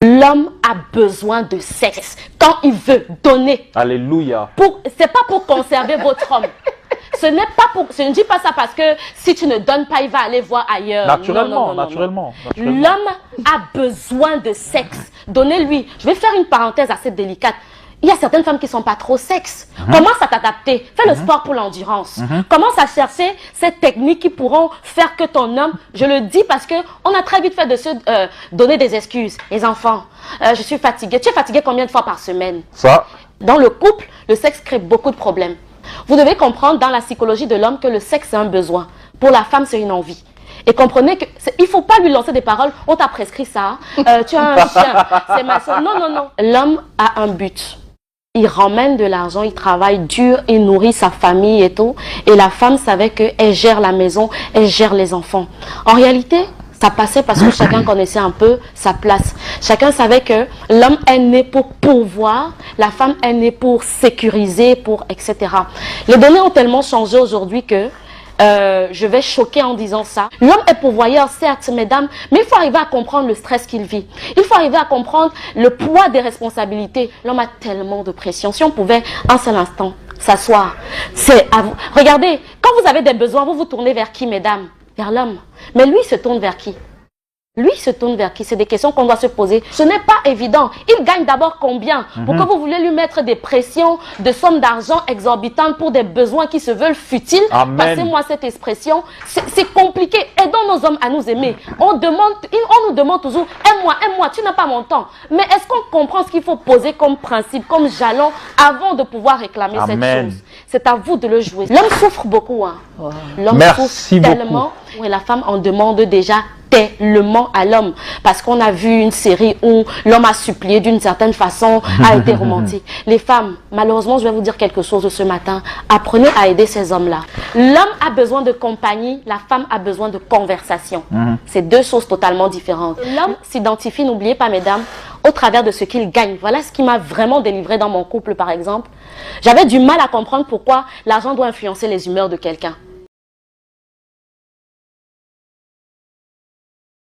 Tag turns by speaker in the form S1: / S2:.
S1: L'homme a besoin de sexe quand il veut donner.
S2: Alléluia.
S1: C'est pas pour conserver votre homme. Ce n'est pas pour. Je ne dis pas ça parce que si tu ne donnes pas, il va aller voir ailleurs.
S2: Naturellement,
S1: non.
S2: naturellement.
S1: L'homme a besoin de sexe. Donnez-lui. Je vais faire une parenthèse assez délicate. Il y a certaines femmes qui ne sont pas trop sexe. Commence à t'adapter. Fais le sport pour l'endurance. Commence à chercher ces techniques qui pourront faire que ton homme, je le dis parce qu'on a très vite fait de se donner des excuses. Les enfants, je suis fatiguée. Tu es fatiguée combien de fois par semaine?
S2: Ça.
S1: Dans le couple, le sexe crée beaucoup de problèmes. Vous devez comprendre dans la psychologie de l'homme que le sexe c'est un besoin. Pour la femme, c'est une envie. Et comprenez qu'il ne faut pas lui lancer des paroles. On t'a prescrit ça. Tu as un chien. C'est ma soeur. Non. L'homme a un but. Il ramène de l'argent, il travaille dur, il nourrit sa famille et tout. Et la femme savait qu'elle gère la maison, elle gère les enfants. En réalité, ça passait parce que chacun connaissait un peu sa place. Chacun savait que l'homme est né pour pourvoir, la femme est née pour sécuriser, etc. Les données ont tellement changé aujourd'hui que je vais choquer en disant ça. L'homme est pourvoyeur, certes, mesdames, mais il faut arriver à comprendre le stress qu'il vit. Il faut arriver à comprendre le poids des responsabilités. L'homme a tellement de pression. Si on pouvait un seul instant s'asseoir, c'est à vous. Regardez, quand vous avez des besoins, vous vous tournez vers qui, mesdames? Vers l'homme. Mais lui, il se tourne vers qui? Lui se tourne vers qui? C'est des questions qu'on doit se poser. Ce n'est pas évident. Il gagne d'abord combien? Pourquoi vous voulez lui mettre des pressions, de sommes d'argent exorbitantes pour des besoins qui se veulent futiles? Passez-moi cette expression. C'est compliqué. Aidons nos hommes à nous aimer. On nous demande toujours, aime-moi, tu n'as pas mon temps. Mais est-ce qu'on comprend ce qu'il faut poser comme principe, comme jalon, avant de pouvoir réclamer cette chose? C'est à vous de le jouer. L'homme souffre beaucoup. Hein. L'homme souffre tellement. Et la femme en demande déjà tellement à l'homme, parce qu'on a vu une série où l'homme a supplié d'une certaine façon, a été romantique. Les femmes, malheureusement, je vais vous dire quelque chose ce matin, apprenez à aider ces hommes-là. L'homme a besoin de compagnie, la femme a besoin de conversation. C'est deux choses totalement différentes. L'homme s'identifie, n'oubliez pas mesdames, au travers de ce qu'il gagne. Voilà ce qui m'a vraiment délivré dans mon couple par exemple. J'avais du mal à comprendre pourquoi l'argent doit influencer les humeurs de quelqu'un.